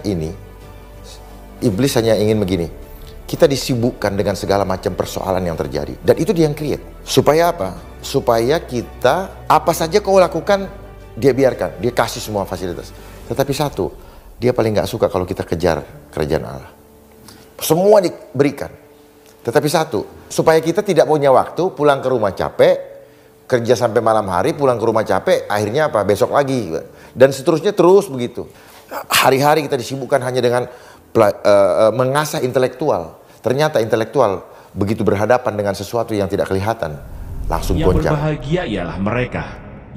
ini, iblis hanya ingin begini. Kita disibukkan dengan segala macam persoalan yang terjadi. Dan itu dia yang create. Supaya apa? Supaya kita, apa saja kau lakukan, dia biarkan. Dia kasih semua fasilitas. Tetapi satu, dia paling gak suka kalau kita kejar kerajaan Allah. Semua diberikan. Tetapi satu, supaya kita tidak punya waktu, pulang ke rumah capek, kerja sampai malam hari, pulang ke rumah capek, akhirnya apa? Besok lagi. Dan seterusnya terus begitu. Hari-hari kita disibukkan hanya dengan mengasah intelektual. Ternyata intelektual begitu berhadapan dengan sesuatu yang tidak kelihatan, langsung goncang. Yang berbahagia ialah mereka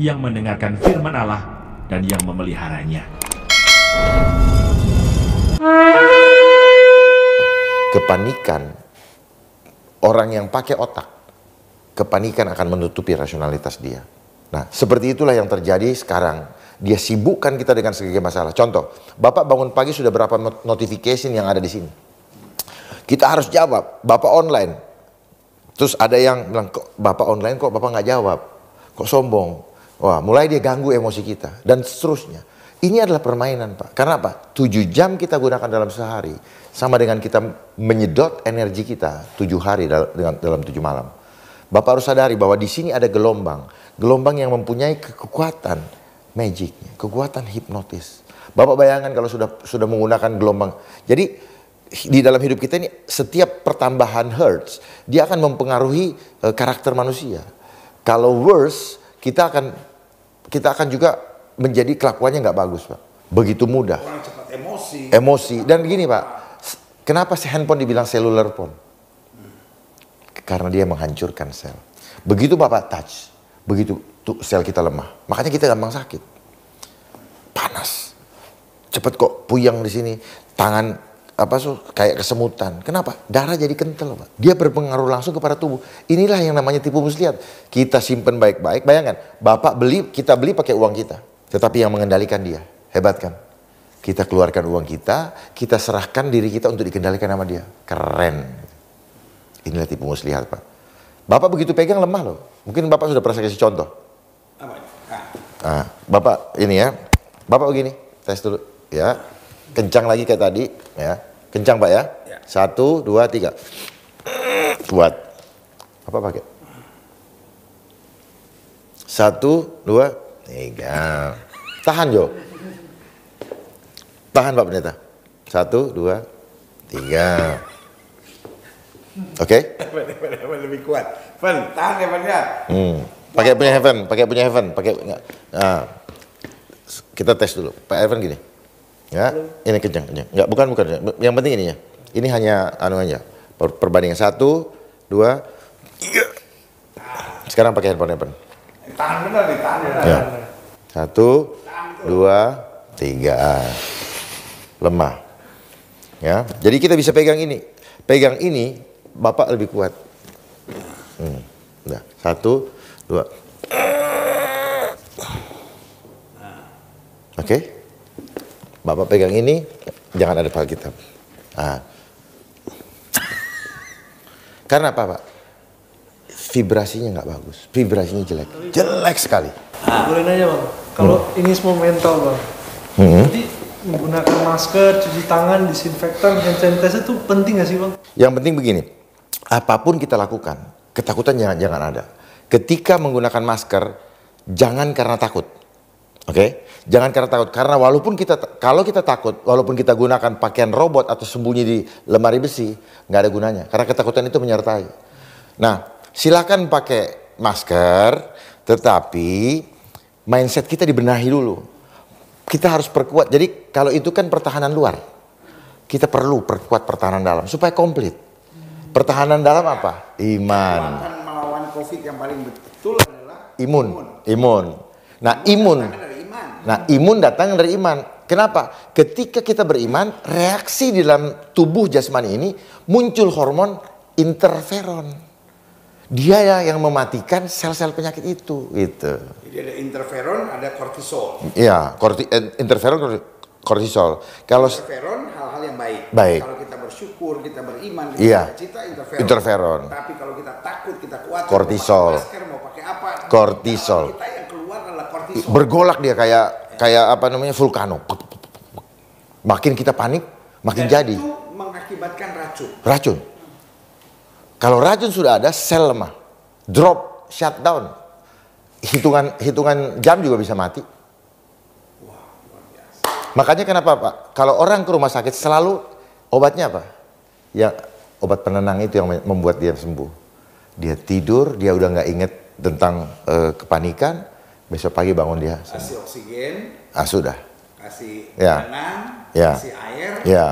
yang mendengarkan firman Allah dan yang memeliharanya. Kepanikan, orang yang pakai otak, kepanikan akan menutupi rasionalitas dia. Nah, seperti itulah yang terjadi sekarang. Dia sibukkan kita dengan segala masalah. Contoh, Bapak bangun pagi sudah berapa notification yang ada di sini? Kita harus jawab, Bapak online. Terus ada yang bilang, kok Bapak online kok Bapak nggak jawab? Kok sombong? Wah, mulai dia ganggu emosi kita. Dan seterusnya. Ini adalah permainan, Pak. Karena apa? 7 jam kita gunakan dalam sehari. Sama dengan kita menyedot energi kita 7 hari dalam 7 malam. Bapak harus sadari bahwa di sini ada gelombang. Gelombang yang mempunyai kekuatan magicnya, kekuatan hipnotis. Bapak bayangkan kalau sudah menggunakan gelombang. Jadi di dalam hidup kita ini setiap pertambahan hertz dia akan mempengaruhi karakter manusia. Kalau worse, kita akan juga menjadi kelakuannya nggak bagus, Pak. Begitu mudah. Orang cepat emosi. Emosi. Dan gini, Pak, kenapa si handphone dibilang cellular phone? Karena dia menghancurkan sel. Begitu Bapak touch, begitu sel kita lemah. Makanya kita gampang sakit. Panas. Cepat kok puyeng di sini. Tangan kayak kesemutan. Kenapa? Darah jadi kental, Pak. Dia berpengaruh langsung kepada tubuh. Inilah yang namanya tipu muslihat. Kita simpen baik-baik. Bayangkan, kita beli pakai uang kita. Tetapi yang mengendalikan dia. Hebat kan? Kita keluarkan uang kita serahkan diri kita untuk dikendalikan sama dia. Keren. Inilah tipu muslihat, Pak. Bapak begitu pegang lemah loh. Mungkin Bapak sudah pernah kasih contoh. Nah, Bapak ini ya. Bapak begini, tes dulu ya. Kencang lagi kayak tadi ya. Kencang, Pak ya. 1, 2, 3. Kuat. Apa pakai? 1, 2, 3. Tahan, Jo. Tahan, Pak Pendeta. 1, 2, 3. Oke? Lebih kuat. Tahan ya, Pak ya. Pakai punya Heaven, Nah, kita tes dulu. Pak Heaven gini. Ya, ini kencang. Enggak, bukan. Yang penting ini ya. Ini hanya aja. Perbandingan 1, 2, 3. Sekarang pakai handphone. Tahan benar nih, tahan benar. Ya. 1, 2, 3. Lemah. Ya. Jadi kita bisa pegang ini. Pegang ini, Bapak lebih kuat. Udah. 1, 2. Oke? Bapak pegang ini, jangan ada Alkitab. Karena apa, Pak? Vibrasinya nggak bagus, vibrasinya jelek sekali. Boleh nanya, Bang, kalau ini semua mental, Bang, jadi menggunakan masker, cuci tangan, disinfektan, hand sanitizer itu penting nggak sih, Bang? Yang penting begini, apapun kita lakukan, ketakutan jangan ada. Ketika menggunakan masker, jangan karena takut. Oke, jangan karena takut. Karena kalau kita takut, walaupun kita gunakan pakaian robot atau sembunyi di lemari besi, nggak ada gunanya. Karena ketakutan itu menyertai. Nah, silakan pakai masker, tetapi mindset kita dibenahi dulu. Kita harus perkuat. Jadi kalau itu kan pertahanan luar, kita perlu perkuat pertahanan dalam supaya komplit. Pertahanan dalam apa? Iman. Melawan COVID yang paling betul adalah imun. Nah, imun datang dari iman. Kenapa? Ketika kita beriman, reaksi di dalam tubuh jasmani ini muncul hormon interferon. Dia yang mematikan sel-sel penyakit itu. Gitu. Jadi ada interferon, ada kortisol. Iya, interferon, kortisol. Kalau interferon hal-hal yang baik. Kalau kita bersyukur, kita beriman, kita cita interferon. Tapi kalau kita takut, kita kuat, kortisol. Masker mau pakai apa? Kortisol. Kita yang keluar adalah kortisol. Bergolak dia kayak apa namanya vulkano. Makin kita panik, makin dan jadi. itu mengakibatkan racun. Racun. Kalau racun sudah ada, sel lemah, drop, shutdown. Hitungan jam juga bisa mati. Wah, luar biasa. Makanya kenapa Pak? Kalau orang ke rumah sakit selalu obatnya apa? Ya obat penenang itu yang membuat dia sembuh. Dia tidur, dia udah nggak inget tentang kepanikan. Besok pagi bangun dia. Kasih oksigen. Sudah. Kasih Ya. tenang. Ya. Kasih air. Ya.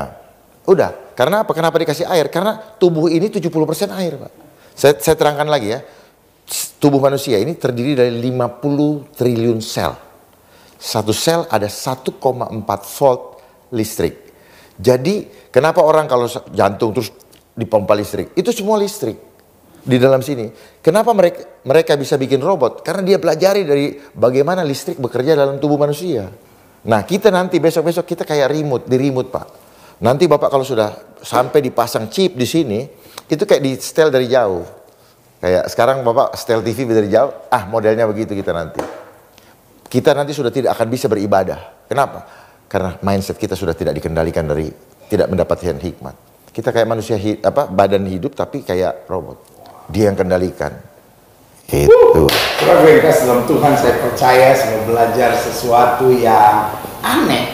Udah. Karena apa? Kenapa dikasih air? Karena tubuh ini 70% air, Pak. Saya terangkan lagi ya. Tubuh manusia ini terdiri dari 50 triliun sel. Satu sel ada 1,4 volt listrik. Jadi kenapa orang kalau jantung terus dipompa listrik? Itu semua listrik di dalam sini. Kenapa mereka bisa bikin robot? Karena dia pelajari dari bagaimana listrik bekerja dalam tubuh manusia. Nah kita nanti besok-besok kita kayak di remote Pak. Nanti Bapak kalau sudah sampai dipasang chip di sini, itu kayak di setel dari jauh. Kayak sekarang Bapak setel TV dari jauh, modelnya begitu kita nanti. Kita nanti sudah tidak akan bisa beribadah. Kenapa? Karena mindset kita sudah tidak dikendalikan tidak mendapatkan hikmat. Kita kayak manusia badan hidup tapi kayak robot. Dia yang kendalikan. Itu. Saudara gue dikasih dalam Tuhan, saya percaya saya belajar sesuatu yang aneh.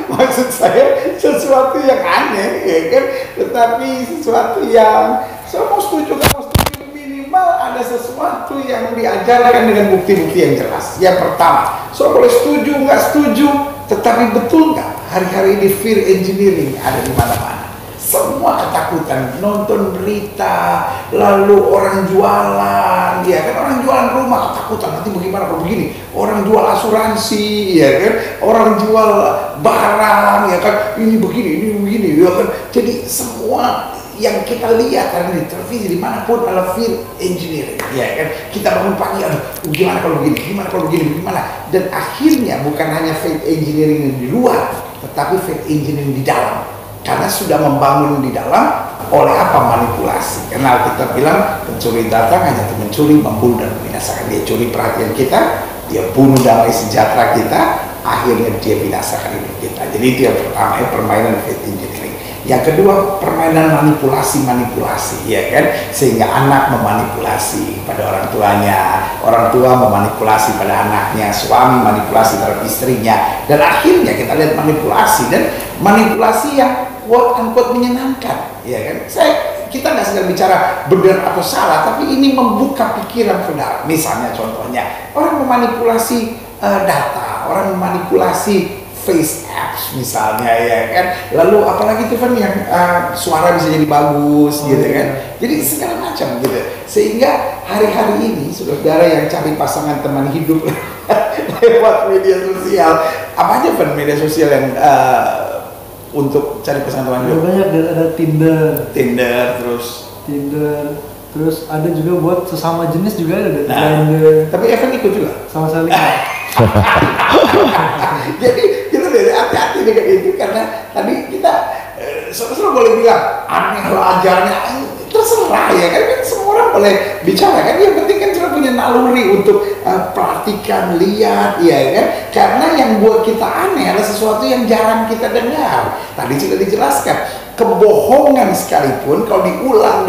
Maksud saya sesuatu yang aneh, ya kan? Tetapi sesuatu yang saya mau setuju, minimal ada sesuatu yang diajarkan dengan bukti-bukti yang jelas. Yang pertama, saya boleh setuju, nggak setuju, tetapi betul nggak hari-hari ini fear engineering ada di mana-mana. Semua ketakutan, nonton berita, lalu orang jualan, ya kan, orang jualan rumah ketakutan nanti bagaimana kalau begini, orang jual asuransi, ya kan, orang jual barang, ya kan, ini begini, ya kan. Jadi semua yang kita lihat karena di televisi dimanapun adalah fear engineering, ya kan. Kita bangun pagi, gimana kalau begini, gimana, dan akhirnya bukan hanya faith engineering di luar, tetapi faith engineering di dalam. Karena sudah membangun di dalam oleh apa? Manipulasi. Karena kita bilang pencuri datang hanya untuk mencuri, membunuh dan membinasakan. Dia curi perhatian kita, dia bunuh damai sejahtera kita, akhirnya dia binasakan hidup kita. Jadi itu yang pertama, permainan faith engineering. Yang kedua, permainan manipulasi, ya kan? Sehingga anak memanipulasi pada orang tuanya, orang tua memanipulasi pada anaknya, suami manipulasi terhadap istrinya, dan akhirnya kita lihat manipulasi yang quote unquote menyenangkan, ya kan? Kita nggak sedang bicara benar atau salah, tapi ini membuka pikiran saudara. Misalnya contohnya, orang memanipulasi data, orang memanipulasi face apps misalnya, ya kan. Lalu apalagi tuh kan yang suara bisa jadi bagus, gitu kan. Jadi segala macam gitu. Sehingga hari-hari ini saudara yang cari pasangan teman hidup lewat media sosial, apa aja kan media sosial yang untuk cari pasangan teman hidup? Banyak, ada Tinder, terus ada juga buat sesama jenis juga ada. Tapi Evan ikut juga sama sekali. Jadi kita hati-hati dengan itu, karena tadi kita saudara boleh bilang aneh lo ajarnya, terserah, ya kan, semua orang boleh bicara kan. Yang penting kan sudah punya naluri untuk perhatikan, lihat, ya kan. Karena yang buat kita aneh adalah sesuatu yang jarang kita dengar. Tadi sudah dijelaskan, kebohongan sekalipun kalau diulang,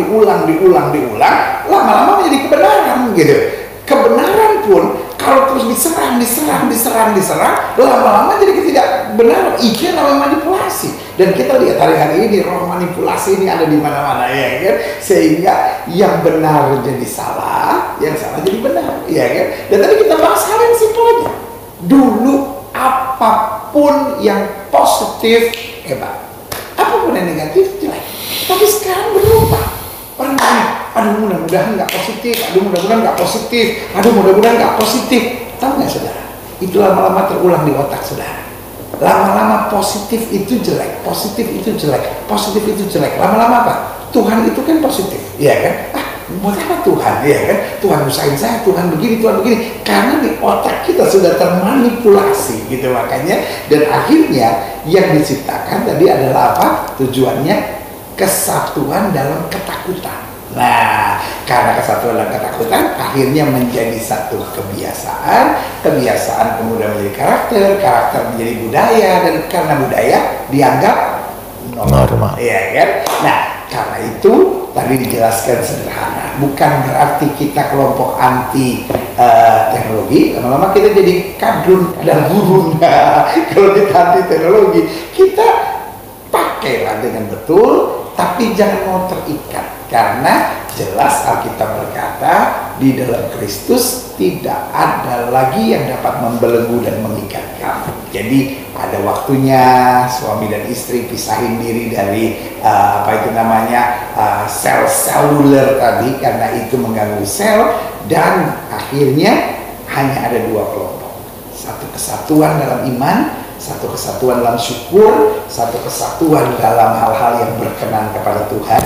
lama-lama menjadi kebenaran gitu. Kebenaran pun kalau terus diserang, lama-lama jadi ketidakbenaran. Itu namanya manipulasi. Dan kita lihat hari-hari ini roh manipulasi ini ada di mana-mana, ya kan. Sehingga yang benar jadi salah, yang salah jadi benar, ya kan. Dan tadi kita bahas hal yang simpel aja. Dulu apapun yang positif hebat, apapun yang negatif jelek. Tapi sekarang berubah. Orang bilang, aduh mudah-mudahan nggak positif, Tahu nggak saudara? Itu lama-lama terulang di otak saudara. Lama-lama positif itu jelek. Lama-lama apa? Tuhan itu kan positif, ya kan? Buat apa Tuhan, ya kan? Tuhan usahain saya, Tuhan begini. Karena di otak kita sudah termanipulasi, gitu makanya. Dan akhirnya yang diciptakan tadi adalah apa? Tujuannya kesatuan dalam ketakutan. Nah, karena kesatuan dan ketakutan akhirnya menjadi satu kebiasaan, kebiasaan kemudian menjadi karakter, karakter menjadi budaya, dan karena budaya dianggap normal. Iya kan? Nah, karena itu tadi dijelaskan sederhana, bukan berarti kita kelompok anti teknologi, lama-lama kita jadi kadrun dan gurun. Kalau kita anti teknologi, kita pakailah dengan betul, tapi jangan mau terikat. Karena jelas Alkitab berkata di dalam Kristus tidak ada lagi yang dapat membelenggu dan mengikat kamu. Jadi ada waktunya suami dan istri pisahin diri dari sel seluler tadi, karena itu mengganggu sel, dan akhirnya hanya ada dua kelompok. Satu kesatuan dalam iman, satu kesatuan dalam syukur, satu kesatuan dalam hal-hal yang berkenan kepada Tuhan,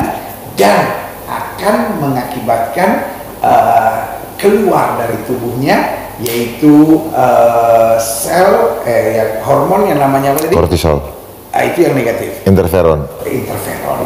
dan akan mengakibatkan keluar dari tubuhnya, yaitu sel hormon yang namanya apa tadi? Kortisol. Itu yang negatif. Interferon.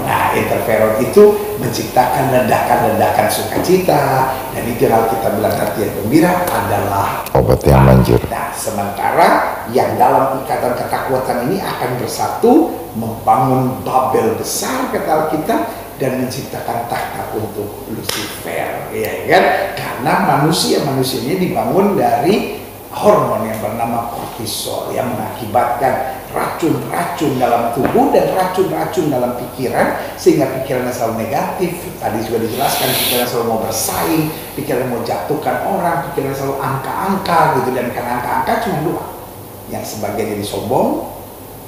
Nah, interferon itu menciptakan ledakan-ledakan sukacita, dan itu yang kita bilang hati yang gembira adalah obat yang manjur. Nah, sementara yang dalam ikatan ketakutan ini akan bersatu membangun Babel besar, kata kita, dan menciptakan takhta untuk Lucifer, ya kan? Karena manusianya dibangun dari hormon yang bernama kortisol yang mengakibatkan racun-racun dalam tubuh dan racun-racun dalam pikiran, sehingga pikirannya selalu negatif. Tadi juga dijelaskan, pikiran selalu mau bersaing, pikiran mau jatuhkan orang, pikiran selalu angka-angka gitu, dan karena angka-angka cuma dua, yang sebagian jadi sombong,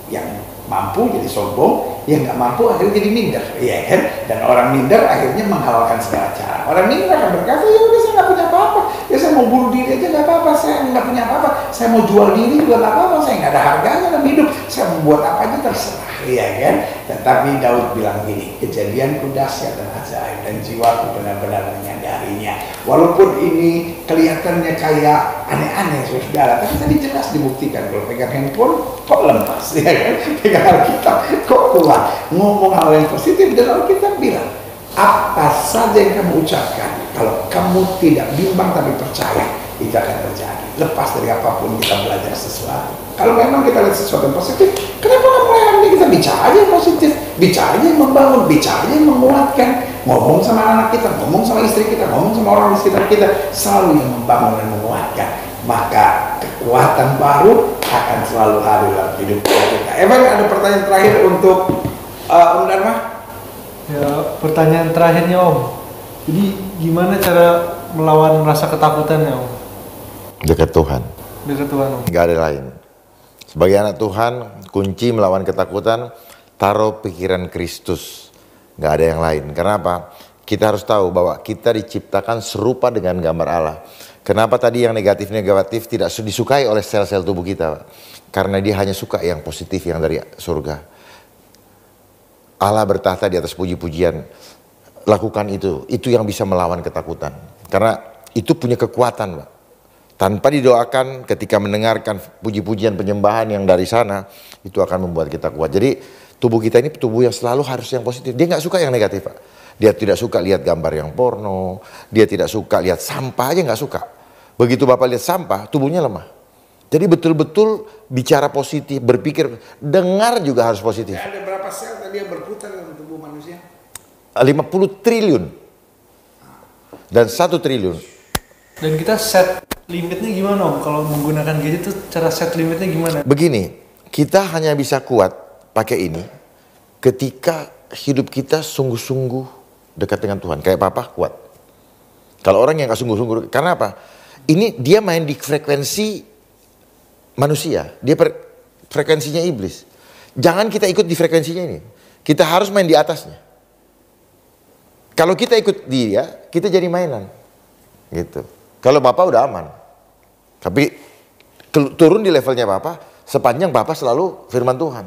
yang mampu jadi sombong, yang nggak mampu akhirnya jadi minder, ya kan? Dan orang minder akhirnya menghalalkan segala cara. Orang minder akan berkata, ya udah saya nggak punya apa-apa, ya saya mau bunuh diri aja nggak apa-apa, saya nggak punya apa-apa, saya mau jual diri juga nggak apa-apa, saya nggak ada harganya dalam hidup, saya mau buat apa aja terserah, ya kan? Tetapi Daud bilang gini, kejadianku dahsyat dan ajaib, dan jiwaku benar-benar menyadarinya. Walaupun ini kelihatannya kayak aneh-aneh, saudara, tapi tadi jelas dibuktikan. Kalau pegang handphone kok lemas, ya kan? Pegang Alkitab kok kuat, ngomong hal yang positif, dan Alkitab bilang apa saja yang kamu ucapkan, kalau kamu tidak bimbang tapi percaya, itu akan terjadi. Lepas dari apapun kita belajar sesuatu. Kalau memang kita lihat sesuatu yang positif, kenapa nggak mulai kita bicara aja yang positif, bicara aja yang membangun, bicara aja yang menguatkan, ngomong sama anak kita, ngomong sama istri kita, ngomong sama orang di sekitar kita, selalu yang membangun dan menguatkan. Maka kekuatan baru akan selalu hadir dalam hidup kita. Evan, ada pertanyaan terakhir untuk Om Dharma? Ya, pertanyaan terakhirnya Om. Jadi gimana cara melawan rasa ketakutannya Om? Dekat Tuhan. Dekat Tuhan Om. Nggak ada lain. Sebagai anak Tuhan, kunci melawan ketakutan, taruh pikiran Kristus. Nggak ada yang lain. Karena apa? Kita harus tahu bahwa kita diciptakan serupa dengan gambar Allah. Kenapa tadi yang negatif-negatif tidak disukai oleh sel-sel tubuh kita? Karena dia hanya suka yang positif, yang dari surga. Allah bertahta di atas puji-pujian. Lakukan itu yang bisa melawan ketakutan. Karena itu punya kekuatan, Pak. Tanpa didoakan, ketika mendengarkan puji-pujian penyembahan yang dari sana, itu akan membuat kita kuat. Jadi tubuh kita ini tubuh yang selalu harus yang positif. Dia nggak suka yang negatif, Pak. Dia tidak suka lihat gambar yang porno, dia tidak suka lihat sampah aja nggak suka. Begitu Bapak lihat sampah, tubuhnya lemah. Jadi betul-betul bicara positif, berpikir, dengar juga harus positif. Ada berapa sel tadi yang berputar dalam tubuh manusia? 50 triliun. Dan 1 triliun. Dan kita set limitnya gimana Om? Kalau menggunakan gadget itu cara set limitnya gimana? Begini, kita hanya bisa kuat pakai ini ketika hidup kita sungguh-sungguh dekat dengan Tuhan. Kayak Papa kuat. Kalau orang yang gak sungguh-sungguh, karena apa? Ini dia main di frekuensi manusia. Dia frekuensinya iblis. Jangan kita ikut di frekuensinya ini. Kita harus main di atasnya. Kalau kita ikut dia, kita jadi mainan. Gitu. Kalau Bapak udah aman. Tapi turun di levelnya Bapak, sepanjang Bapak selalu firman Tuhan.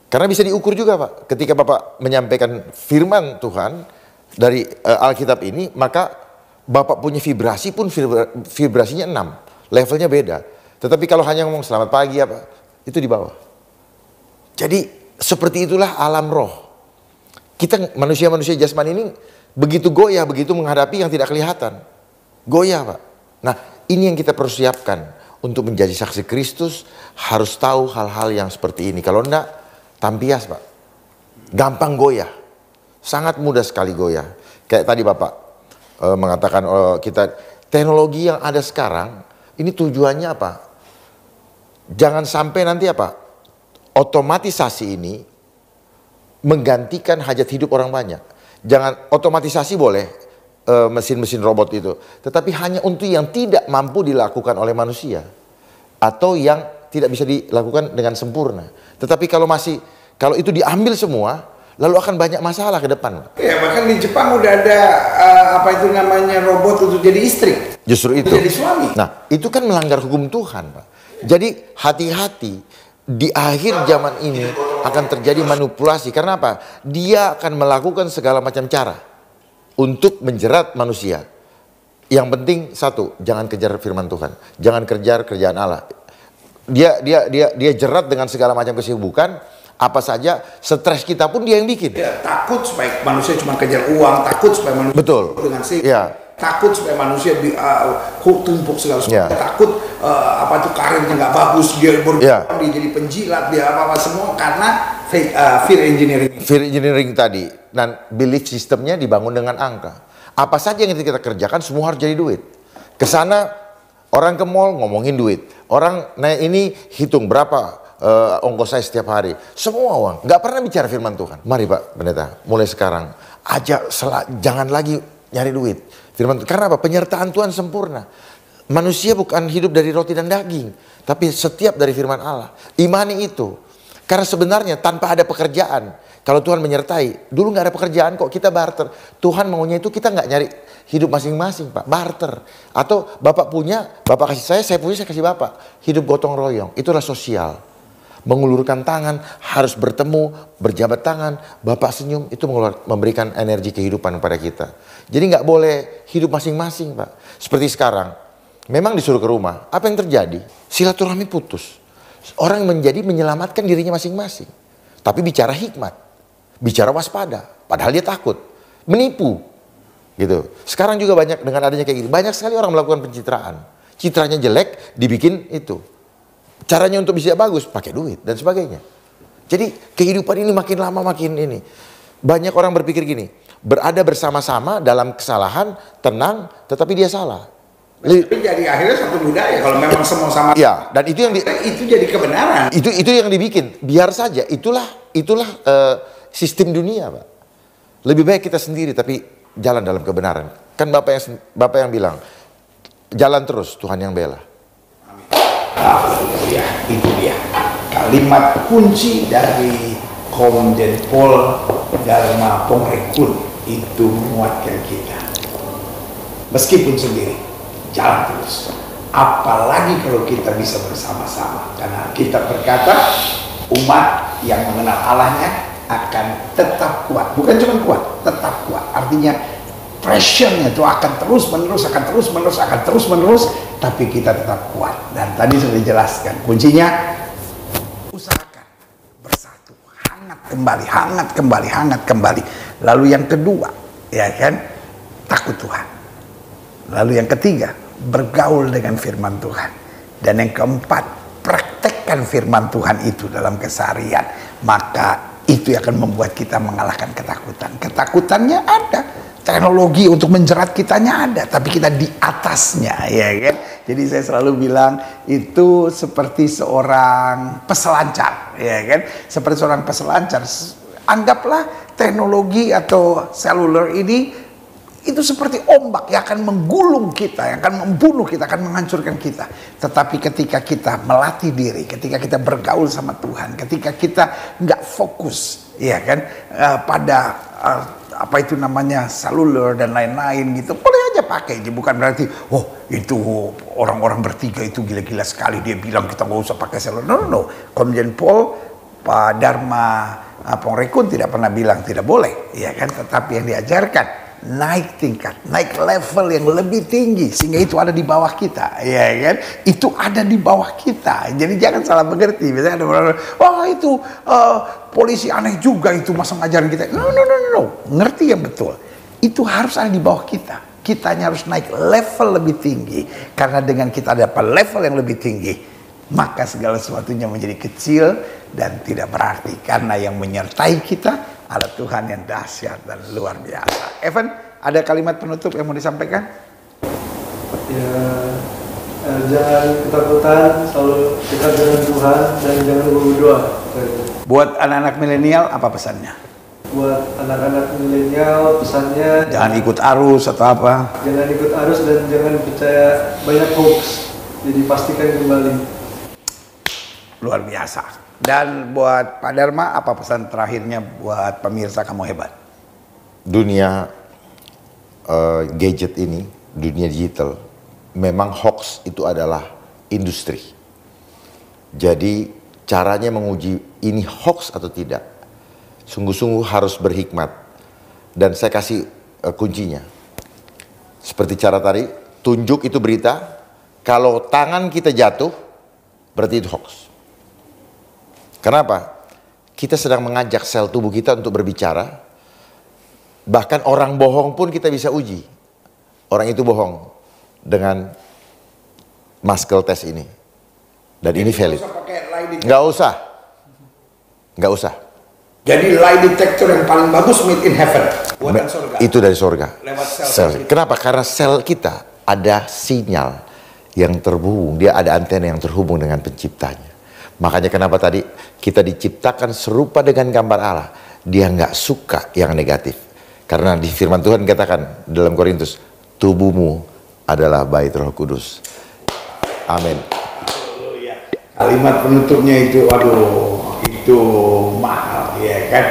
Karena bisa diukur juga Pak. Ketika Bapak menyampaikan firman Tuhan dari Alkitab ini, maka Bapak punya vibrasi pun vibrasinya 6. Levelnya beda. Tetapi kalau hanya ngomong selamat pagi apa, itu di bawah. Jadi seperti itulah alam roh. Kita manusia-manusia jasmani ini begitu goyah, begitu menghadapi yang tidak kelihatan. Goyah, Pak. Nah, ini yang kita persiapkan untuk menjadi saksi Kristus, harus tahu hal-hal yang seperti ini. Kalau enggak, tampias, Pak. Gampang goyah. Sangat mudah sekali goyah. Kayak tadi Bapak mengatakan kita teknologi yang ada sekarang, ini tujuannya apa? Jangan sampai nanti apa? Otomatisasi ini menggantikan hajat hidup orang banyak. Jangan, otomatisasi boleh, mesin-mesin robot itu, tetapi hanya untuk yang tidak mampu dilakukan oleh manusia atau yang tidak bisa dilakukan dengan sempurna. Tetapi kalau itu diambil semua, lalu akan banyak masalah ke depan. Ya, bahkan di Jepang udah ada apa itu namanya robot untuk jadi istri. Justru itu. Jadi suami. Nah, itu kan melanggar hukum Tuhan, Pak. Jadi hati-hati, di akhir zaman ini akan terjadi manipulasi. Karena apa? Dia akan melakukan segala macam cara untuk menjerat manusia. Yang penting satu, jangan kejar firman Tuhan, jangan kejar kerjaan Allah. Dia jerat dengan segala macam kesibukan, apa saja, stres kita pun dia yang bikin. Ya, takut supaya manusia cuma kejar uang, takut supaya manusia dengan sibuk. Ya. Takut supaya manusia tumpuk segala sesuatu. Ya. Takut karirnya nggak bagus, dia jadi penjilat, dia apa semua karena fear engineering. Fear engineering tadi, dan belief sistemnya dibangun dengan angka. Apa saja yang kita kerjakan semua harus jadi duit. Kesana orang ke mall ngomongin duit, orang naik ini hitung berapa ongkos saya setiap hari, semua uang, nggak pernah bicara firman Tuhan. Mari Pak Pendeta, mulai sekarang jangan lagi nyari duit. Firman, karena apa? Penyertaan Tuhan sempurna. Manusia bukan hidup dari roti dan daging, tapi setiap dari firman Allah. Imani itu. Karena sebenarnya tanpa ada pekerjaan, kalau Tuhan menyertai, dulu nggak ada pekerjaan kok, kita barter. Tuhan maunya itu kita nggak nyari hidup masing-masing, Pak, barter. Atau Bapak punya, Bapak kasih saya punya, saya kasih Bapak. Hidup gotong royong, itulah sosial. Mengulurkan tangan, harus bertemu, berjabat tangan, Bapak senyum, itu memberikan energi kehidupan kepada kita. Jadi nggak boleh hidup masing-masing, Pak. Seperti sekarang, memang disuruh ke rumah, apa yang terjadi? Silaturahmi putus. Orang menjadi menyelamatkan dirinya masing-masing. Tapi bicara hikmat, bicara waspada, padahal dia takut, menipu. Gitu. Sekarang juga banyak dengan adanya kayak gini, banyak sekali orang melakukan pencitraan. Citranya jelek, dibikin itu. Caranya untuk bisa bagus, pakai duit dan sebagainya. Jadi kehidupan ini makin lama makin ini. Banyak orang berpikir gini, berada bersama-sama dalam kesalahan, tenang, tetapi dia salah. Tapi jadi akhirnya satu budaya kalau memang semua sama. Ya, dan itu yang itu jadi kebenaran. Itu yang dibikin. Biar saja, itulah sistem dunia, Pak. Lebih baik kita sendiri tapi jalan dalam kebenaran. Kan Bapak yang bilang, jalan terus, Tuhan yang bela. Ya, itu dia kalimat kunci dari Komjen Pol Dharma Pongrekun, itu menguatkan kita meskipun sendiri, jalan terus, apalagi kalau kita bisa bersama-sama, karena kita berkata umat yang mengenal Allahnya akan tetap kuat, bukan cuma kuat, tetap kuat. Artinya pressure-nya itu akan terus menerus, tapi kita tetap kuat. Dan tadi sudah dijelaskan, kuncinya usahakan bersatu, hangat kembali. Lalu yang kedua, ya kan, takut Tuhan. Lalu yang ketiga, bergaul dengan firman Tuhan. Dan yang keempat, praktekkan firman Tuhan itu dalam keseharian. Maka itu akan membuat kita mengalahkan ketakutan. Ketakutannya ada. Teknologi untuk menjerat kitanya ada, tapi kita di atasnya, ya kan? Jadi saya selalu bilang itu seperti seorang peselancar, ya kan? Seperti seorang peselancar. Anggaplah teknologi atau seluler ini itu seperti ombak yang akan menggulung kita, yang akan membunuh kita, akan menghancurkan kita. Tetapi ketika kita melatih diri, ketika kita bergaul sama Tuhan, ketika kita nggak fokus, ya kan, pada apa itu namanya seluler dan lain-lain gitu, boleh aja pakai, bukan berarti itu orang-orang bertiga itu gila-gila sekali dia bilang kita nggak usah pakai seluler. No. Komjen Pol Pak Dharma Pongrekun tidak pernah bilang tidak boleh, ya kan, tetapi yang diajarkan naik tingkat, naik level yang lebih tinggi, sehingga itu ada di bawah kita, ya kan? Itu ada di bawah kita. Jadi jangan salah mengerti. Biasanya ada orang, wah itu polisi aneh juga itu, masa ngajarin kita. No. Ngerti yang betul. Itu harus ada di bawah kita. Kitanya harus naik level lebih tinggi. Karena dengan kita dapat level yang lebih tinggi, maka segala sesuatunya menjadi kecil dan tidak berarti. Karena yang menyertai kita ada Tuhan yang dahsyat dan luar biasa. Evan, ada kalimat penutup yang mau disampaikan? Ya, jangan ketakutan, selalu dekat dengan Tuhan dan jangan lupa berdoa. Buat anak-anak milenial apa pesannya? Buat anak-anak milenial pesannya Jangan ikut arus atau apa? Jangan ikut arus dan jangan percaya banyak hoax. Jadi pastikan kembali. Luar biasa. Dan buat Pak Dharma, apa pesan terakhirnya buat pemirsa Kamu Hebat? Dunia gadget ini, dunia digital, memang hoax itu adalah industri. Jadi caranya menguji ini hoax atau tidak, sungguh-sungguh harus berhikmat. Dan saya kasih kuncinya. Seperti cara tadi, tunjuk itu berita, kalau tangan kita jatuh, berarti itu hoax. Kenapa? Kita sedang mengajak sel tubuh kita untuk berbicara. Bahkan orang bohong pun kita bisa uji. Orang itu bohong dengan muscle test ini. Dan ini valid. Nggak usah. Jadi lie detector yang paling bagus made in heaven. Buatan surga. Itu dari surga. Lewat sel. Kenapa? Karena sel kita ada sinyal yang terhubung. Dia ada antena yang terhubung dengan penciptanya. Makanya kenapa tadi kita diciptakan serupa dengan gambar Allah. Dia nggak suka yang negatif. Karena di firman Tuhan katakan dalam Korintus, tubuhmu adalah bait Roh Kudus. Amin. Kalimat penutupnya itu, aduh, itu mahal, ya kan?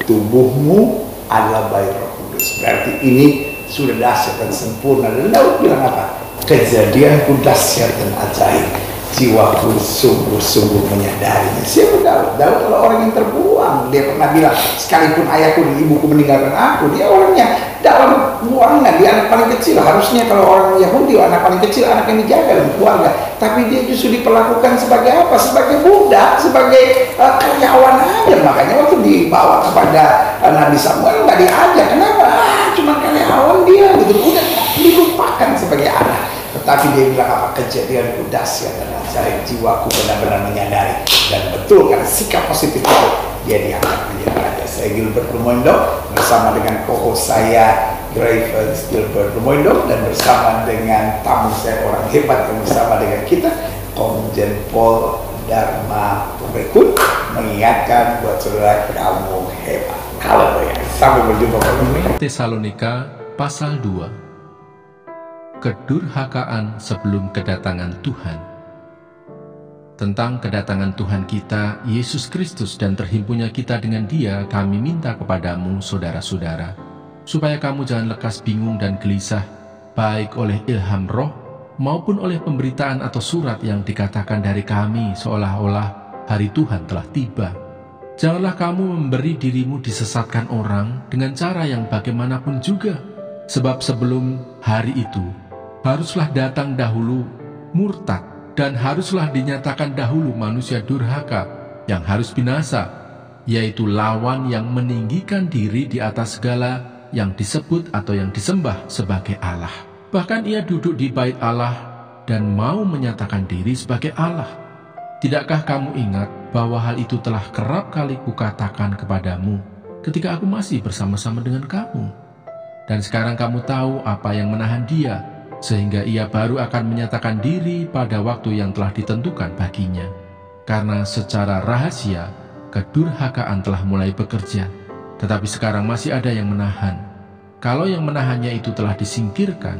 Tubuhmu adalah bait Roh Kudus. Berarti ini sudah dahsyat dan sempurna. Dan Daud bilang apa? Kejadianku dahsyat dan ajaib. Jiwaku sungguh-sungguh menyadarinya. Siapa Daud? Daud adalah orang yang terbuang. Dia pernah bilang, sekalipun ayahku dan ibuku meninggalkan aku, dia orangnya dalam buangan. Dia anak paling kecil. Harusnya kalau orang Yahudi, anak paling kecil, anak yang dijaga dalam keluarga. Tapi dia justru diperlakukan sebagai apa? Sebagai budak, sebagai karyawan aja. Makanya waktu dibawa kepada Nabi Samuel nggak diajak. Kenapa? Cuma karyawan dia. Gitu. Udah dilupakan sebagai anak. Tetapi dia bilang apa? Kejadianku dahsyat dan ajaib, jiwaku benar-benar menyadari. Dan betul, karena sikap positif itu, dia diangkat menjadi raja. Saya Gilbert Lumoindo, bersama dengan co-host saya Graven Gilbert Lumoindo, dan bersama dengan tamu saya orang hebat yang bersama dengan kita, Komjen Pol Dharma Pembekun, mengingatkan buat saudara, kamu hebat. Haleluya. Sampai berjumpa. Tesalonika pasal 2. Kedurhakaan sebelum kedatangan Tuhan. Tentang kedatangan Tuhan kita, Yesus Kristus, dan terhimpunnya kita dengan Dia, kami minta kepadamu, saudara-saudara, supaya kamu jangan lekas bingung dan gelisah, baik oleh ilham roh, maupun oleh pemberitaan atau surat yang dikatakan dari kami, seolah-olah hari Tuhan telah tiba. Janganlah kamu memberi dirimu disesatkan orang dengan cara yang bagaimanapun juga, sebab sebelum hari itu, haruslah datang dahulu murtad, dan haruslah dinyatakan dahulu manusia durhaka yang harus binasa, yaitu lawan yang meninggikan diri di atas segala yang disebut atau yang disembah sebagai Allah. Bahkan ia duduk di bait Allah dan mau menyatakan diri sebagai Allah. Tidakkah kamu ingat bahwa hal itu telah kerap kali kukatakan kepadamu ketika aku masih bersama-sama dengan kamu? Dan sekarang kamu tahu apa yang menahan dia, sehingga ia baru akan menyatakan diri pada waktu yang telah ditentukan baginya. Karena secara rahasia, kedurhakaan telah mulai bekerja, tetapi sekarang masih ada yang menahan. Kalau yang menahannya itu telah disingkirkan,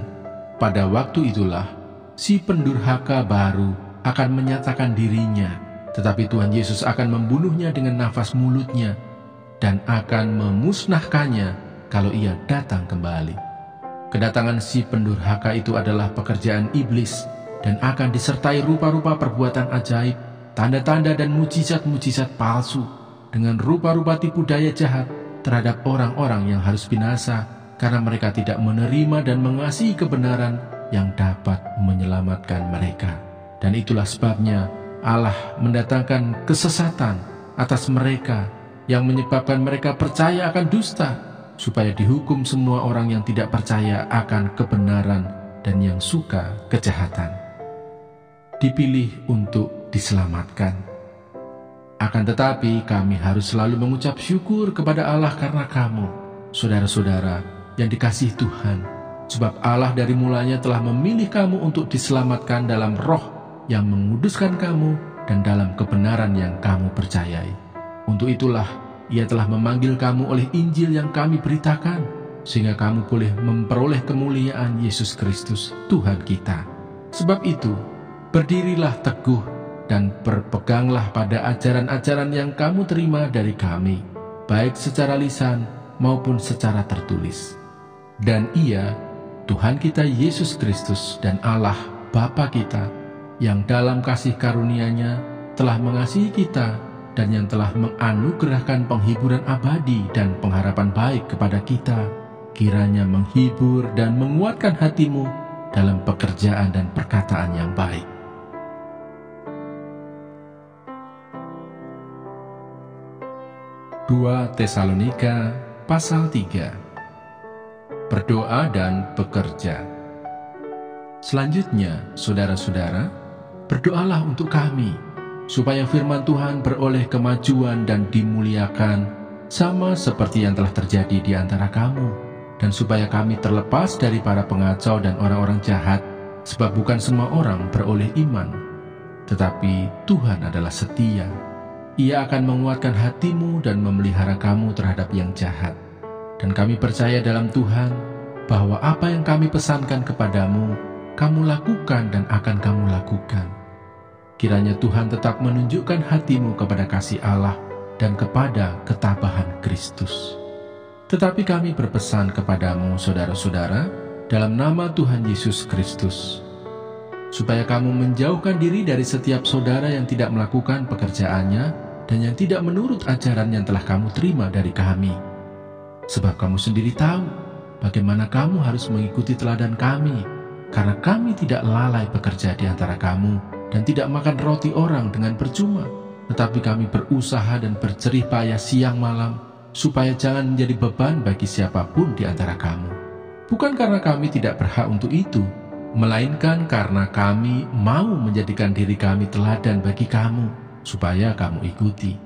pada waktu itulah si pendurhaka baru akan menyatakan dirinya, tetapi Tuhan Yesus akan membunuhnya dengan nafas mulutnya dan akan memusnahkannya kalau ia datang kembali. Kedatangan si pendurhaka itu adalah pekerjaan iblis dan akan disertai rupa-rupa perbuatan ajaib, tanda-tanda dan mujizat-mujizat palsu dengan rupa-rupa tipu daya jahat terhadap orang-orang yang harus binasa karena mereka tidak menerima dan mengasihi kebenaran yang dapat menyelamatkan mereka. Dan itulah sebabnya Allah mendatangkan kesesatan atas mereka yang menyebabkan mereka percaya akan dusta, supaya dihukum semua orang yang tidak percaya akan kebenaran dan yang suka kejahatan. Dipilih untuk diselamatkan. Akan tetapi kami harus selalu mengucap syukur kepada Allah karena kamu, saudara-saudara yang dikasihi Tuhan, sebab Allah dari mulanya telah memilih kamu untuk diselamatkan dalam roh yang menguduskan kamu dan dalam kebenaran yang kamu percayai. Untuk itulah Ia telah memanggil kamu oleh Injil yang kami beritakan, sehingga kamu boleh memperoleh kemuliaan Yesus Kristus Tuhan kita. Sebab itu, berdirilah teguh dan berpeganglah pada ajaran-ajaran yang kamu terima dari kami, baik secara lisan maupun secara tertulis. Dan Ia, Tuhan kita Yesus Kristus dan Allah Bapa kita, yang dalam kasih karunia-Nya telah mengasihi kita dan yang telah menganugerahkan penghiburan abadi dan pengharapan baik kepada kita, kiranya menghibur dan menguatkan hatimu dalam pekerjaan dan perkataan yang baik. Dua Tesalonika pasal 3. Berdoa dan bekerja. Selanjutnya, saudara-saudara, berdoalah untuk kami, supaya firman Tuhan beroleh kemajuan dan dimuliakan, sama seperti yang telah terjadi di antara kamu, dan supaya kami terlepas dari para pengacau dan orang-orang jahat, sebab bukan semua orang beroleh iman. Tetapi Tuhan adalah setia. Ia akan menguatkan hatimu dan memelihara kamu terhadap yang jahat. Dan kami percaya dalam Tuhan, bahwa apa yang kami pesankan kepadamu, kamu lakukan dan akan kamu lakukan. Kiranya Tuhan tetap menunjukkan hatimu kepada kasih Allah dan kepada ketabahan Kristus. Tetapi kami berpesan kepadamu, saudara-saudara, dalam nama Tuhan Yesus Kristus, supaya kamu menjauhkan diri dari setiap saudara yang tidak melakukan pekerjaannya dan yang tidak menurut ajaran yang telah kamu terima dari kami. Sebab kamu sendiri tahu bagaimana kamu harus mengikuti teladan kami, karena kami tidak lalai bekerja di antara kamu dan tidak makan roti orang dengan percuma, tetapi kami berusaha dan berjerih payah siang malam, supaya jangan menjadi beban bagi siapapun di antara kamu. Bukan karena kami tidak berhak untuk itu, melainkan karena kami mau menjadikan diri kami teladan bagi kamu, supaya kamu ikuti.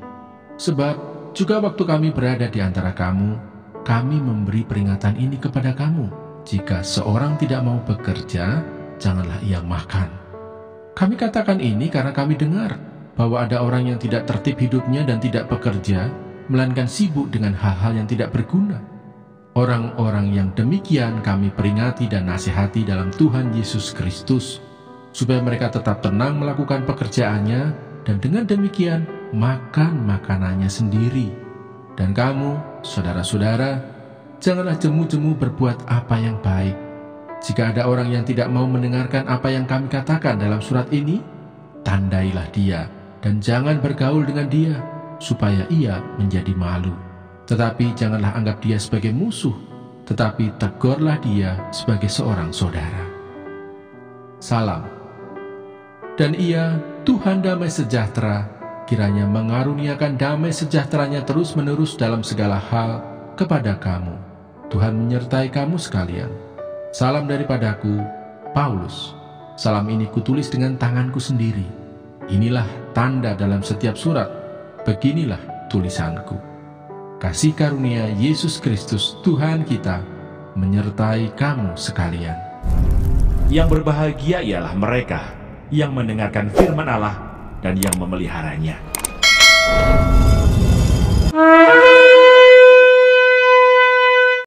Sebab juga waktu kami berada di antara kamu, kami memberi peringatan ini kepada kamu: jika seorang tidak mau bekerja, janganlah ia makan. Kami katakan ini karena kami dengar bahwa ada orang yang tidak tertib hidupnya dan tidak bekerja, melainkan sibuk dengan hal-hal yang tidak berguna. Orang-orang yang demikian kami peringati dan nasihati dalam Tuhan Yesus Kristus, supaya mereka tetap tenang melakukan pekerjaannya, dan dengan demikian makan makanannya sendiri. Dan kamu, saudara-saudara, janganlah jemu-jemu berbuat apa yang baik. Jika ada orang yang tidak mau mendengarkan apa yang kami katakan dalam surat ini, tandailah dia, dan jangan bergaul dengan dia, supaya ia menjadi malu. Tetapi janganlah anggap dia sebagai musuh, tetapi tegurlah dia sebagai seorang saudara. Salam. Dan Ia, Tuhan damai sejahtera, kiranya mengaruniakan damai sejahteranya terus-menerus dalam segala hal kepada kamu. Tuhan menyertai kamu sekalian. Salam daripadaku, Paulus. Salam ini kutulis dengan tanganku sendiri. Inilah tanda dalam setiap surat. Beginilah tulisanku. Kasih karunia Yesus Kristus Tuhan kita menyertai kamu sekalian. Yang berbahagia ialah mereka yang mendengarkan firman Allah dan yang memeliharanya.